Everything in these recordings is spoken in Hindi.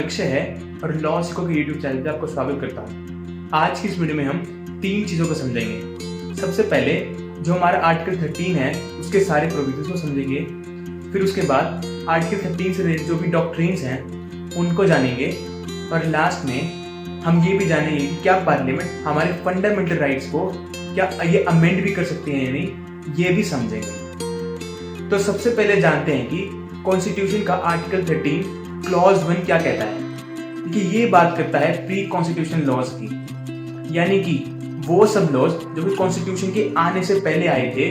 अक्षय है और लॉ सिखो के यूट्यूब चैनल पे आपको स्वागत करता हूँ। आज की इस वीडियो में हम 3 चीज़ों को समझेंगे। सबसे पहले जो हमारा आर्टिकल 13 है उसके सारे प्रोविजंस को समझेंगे। फिर उसके बाद आर्टिकल 13 से रिलेटेड जो भी डॉक्ट्रिन्स हैं उनको जानेंगे। और लास्ट में हम ये भी जानेंगे कि क्या पार्लियामेंट हमारे फंडामेंटल राइट्स को क्या ये अमेंड भी कर सकते हैं या नहीं, ये भी समझेंगे। तो सबसे पहले जानते हैं कि कॉन्स्टिट्यूशन का आर्टिकल 13 क्लॉज 1 क्या कहता है। देखिए ये बात करता है प्री कॉन्स्टिट्यूशन लॉज की, यानी कि वो सब लॉज जो कि कॉन्स्टिट्यूशन के आने से पहले आए थे,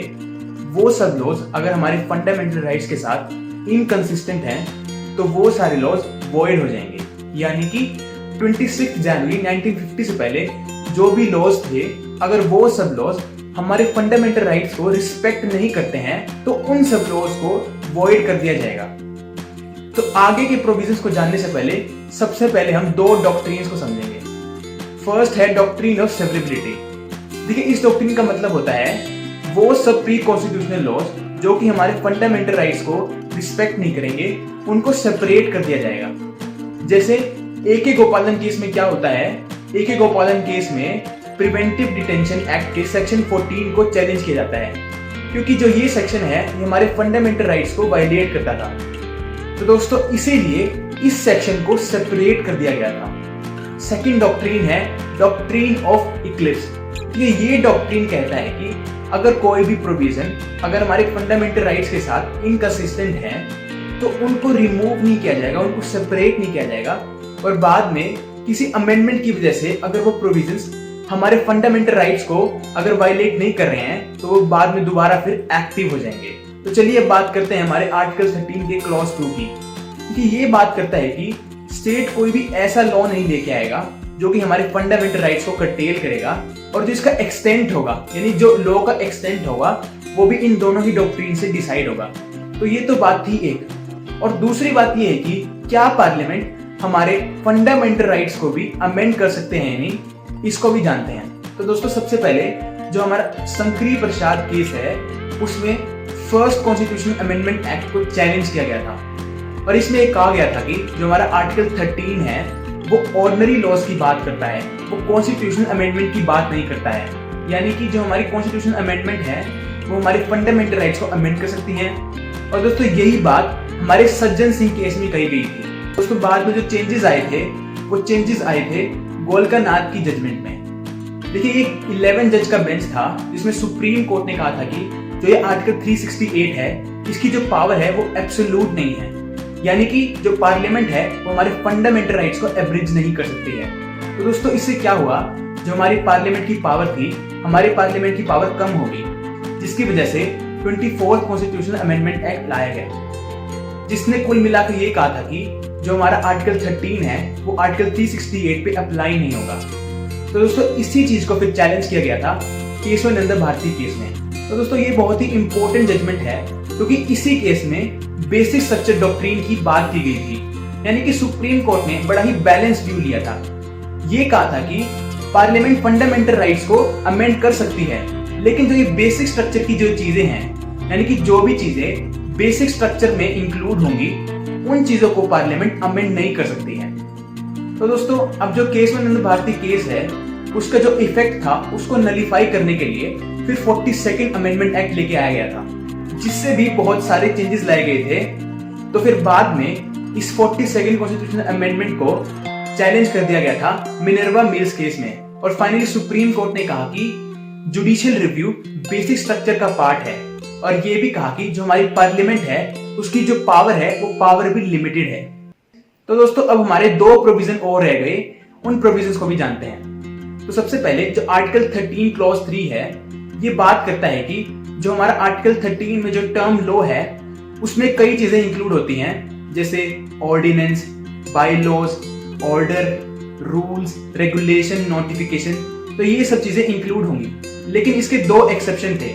वो सब लॉज अगर हमारे फंडामेंटल राइट्स के साथ इनकंसिस्टेंट हैं तो वो सारे लॉज वॉइड हो जाएंगे। यानी कि 26 जनवरी 1950 से पहले जो भी लॉज थे, अगर वो सब लॉज हमारे फंडामेंटल राइट्स को रिस्पेक्ट नहीं करते हैं तो उन सब लॉज को वॉइड कर दिया जाएगा। तो आगे के प्रोविजंस को जानने से पहले सबसे पहले हम 2 डॉक्ट्रिन्स को समझेंगे। फर्स्ट है डॉक्ट्रिन ऑफ सेवरेबिलिटी। देखिए इस डॉक्ट्रिन का मतलब होता है वो सब प्री कॉन्स्टिट्यूशनल लॉज जो कि हमारे फंडामेंटल राइट्स को रिस्पेक्ट नहीं करेंगे, उनको सेपरेट कर दिया जाएगा। जैसे ए.के. गोपालन केस में क्या होता है, ए.के. गोपालन केस में प्रिवेंटिव डिटेंशन एक्ट के सेक्शन 14 को चैलेंज किया जाता है, क्योंकि जो ये सेक्शन है ये हमारे फंडामेंटल राइट्स को वायलेट करता था। तो दोस्तों इसीलिए इस सेक्शन को सेपरेट कर दिया गया था। सेकंड डॉक्ट्रिन है डॉक्ट्रिन ऑफ इक्लिप्स। ये डॉक्ट्रिन कहता है कि अगर कोई भी प्रोविजन अगर हमारे फंडामेंटल राइट्स के साथ इनकंसिस्टेंट है तो उनको रिमूव नहीं किया जाएगा, उनको सेपरेट नहीं किया जाएगा, और बाद में किसी अमेंडमेंट की वजह से अगर वो प्रोविजंस हमारे फंडामेंटल राइट्स को अगर वायलेट नहीं कर रहे हैं तो वो बाद में दोबारा फिर एक्टिव हो जाएंगे। तो चलिए अब बात करते हैं हमारे आर्टिकल 13 के क्लॉज 2 की, क्योंकि ये बात करता है कि स्टेट कोई भी ऐसा लॉ नहीं लेके आएगा जो कि हमारे फंडामेंटल राइट्स को कर्टेल करेगा, और जो इसका एक्सटेंट होगा यानी जो लॉ का एक्सटेंट होगा वो भी इन दोनों ही डॉक्ट्रिन से डिसाइड होगा। तो ये तो बात थी एक। और दूसरी बात ये है कि क्या पार्लियामेंट हमारे फंडामेंटल राइट्स को भी अमेंड कर सकते हैं या नहीं, इसको भी जानते हैं। तो दोस्तों सबसे पहले जो हमारा शंकरी प्रसाद केस है उसमें फर्स्ट कॉन्स्टिट्यूशनल अमेंडमेंट एक्ट को चैलेंज किया गया था, और इसमें कहा गया था कि जो हमारा आर्टिकल 13 है वो ऑर्डिनरी लॉज की बात करता है, वो कॉन्स्टिट्यूशनल अमेंडमेंट की बात नहीं करता है। यानी कि जो हमारी कॉन्स्टिट्यूशनल अमेंडमेंट है वो हमारे फंडामेंटल राइट्स को अमेंड कर सकती है। और दोस्तों यही बात हमारे सज्जन सिंह केस में कही गई थी। दोस्तों बाद में जो चेंजेस आए थे वो चेंजेस आए थे गोलका नाथ की जजमेंट में। देखिए एक 11 जज का बेंच था जिसमें सुप्रीम कोर्ट ने कहा था कि जो ये आर्टिकल 368 है इसकी जो पावर है वो एब्सोल्यूट नहीं है, यानी कि जो पार्लियामेंट है वो हमारे फंडामेंटल राइट्स को एब्रिज नहीं कर सकती है। तो दोस्तों इससे क्या हुआ, जो हमारी पार्लियामेंट की पावर थी, हमारी पार्लियामेंट की पावर कम होगी, जिसकी वजह से 24th कॉन्स्टिट्यूशनल अमेंडमेंट एक्ट लाया गया, जिसने कुल मिलाकर ये कहा था कि जो हमारा आर्टिकल 13 है वो आर्टिकल 368 पे अप्लाई नहीं होगा। तो दोस्तों इसी चीज को फिर चैलेंज किया गया था केशव नंदा भारती केस में। तो दोस्तों ये बहुत ही इंपॉर्टेंट जजमेंट है क्योंकि इसी केस में बेसिक स्ट्रक्चर डॉक्ट्रिन की बात की गई थी, यानी कि सुप्रीम कोर्ट ने बड़ा ही बैलेंस व्यू लिया था। ये कहा था कि पार्लियामेंट फंडामेंटल राइट्स को अमेंड कर सकती है, लेकिन जो ये बेसिक स्ट्रक्चर की जो चीजें हैं, यानी कि जो भी चीजें बेसिक स्ट्रक्चर में इंक्लूड होंगी उन चीजों को पार्लियामेंट अमेंड नहीं कर सकती है। तो दोस्तों अब जो केशवानंद भारती केस है उसका जो इफेक्ट था उसको नलीफाई करने के लिए फिर 42nd अमेंडमेंट एक्ट लेके आया गया था, जिससे भी बहुत सारे चेंजेस लाए गए थे। तो फिर बाद में इस 42nd कॉन्स्टिट्यूशनल अमेंडमेंट को चैलेंज कर दिया गया था मिनर्वा मिल्स केस में, और फाइनली सुप्रीम कोर्ट ने कहा कि जुडिशियल रिव्यू बेसिक स्ट्रक्चर का पार्ट है, और ये भी कहा कि जो हमारी पार्लियामेंट है उसकी जो पावर है वो पावर भी लिमिटेड है। तो दोस्तों अब हमारे 2 प्रोविजन और रह गए, उन प्रोविजंस को भी जानते हैं। तो सबसे पहले जो आर्टिकल 13 क्लॉज 3 है ये बात करता है कि जो हमारा आर्टिकल 13 में जो टर्म लॉ है उसमें कई चीजें इंक्लूड होती हैं, जैसे ordinance, bylaws, order, rules, regulation, notification. तो ये सब चीजें इंक्लूड होंगी, लेकिन इसके 2 एक्सेप्शन थे।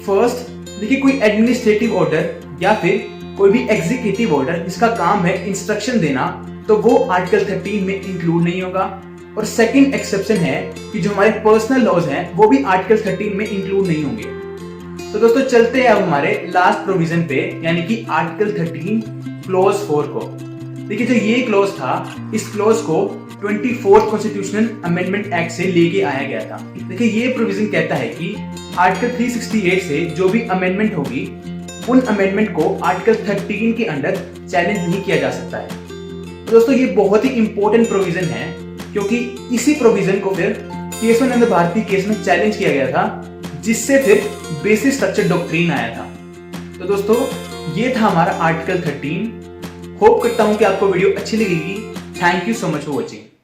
फर्स्ट, देखिए कोई एडमिनिस्ट्रेटिव ऑर्डर या फिर कोई भी एग्जीक्यूटिव ऑर्डर जिसका काम है इंस्ट्रक्शन देना, तो वो आर्टिकल 13 में इंक्लूड नहीं होगा। और सेकंड एक्सेप्शन है कि जो हमारे पर्सनल लॉज हैं वो भी आर्टिकल 13 में इंक्लूड नहीं होंगे। तो दोस्तों चलते हैं अब हमारे लास्ट प्रोविजन पे, यानी कि आर्टिकल 13 क्लॉज 4 को। देखिए जो ये क्लॉज था, इस क्लॉज को 24th कॉन्स्टिट्यूशनल अमेंडमेंट एक्ट से लेके आया गया था। देखिए ये प्रोविजन कहता है कि आर्टिकल 368 से जो भी अमेंडमेंट होगी, उन अमेंडमेंट को आर्टिकल 13 के अंडर चैलेंज नहीं किया जा सकता है। तो दोस्तों ये बहुत ही इंपॉर्टेंट प्रोविजन है, क्योंकि इसी प्रोविजन को फिर केशवानंद भारती केस में चैलेंज किया गया था, जिससे फिर बेसिक स्ट्रक्चर डॉक्ट्रिन आया था। तो दोस्तों ये था हमारा आर्टिकल 13। होप करता हूं कि आपको वीडियो अच्छी लगेगी। Thank you so much for watching.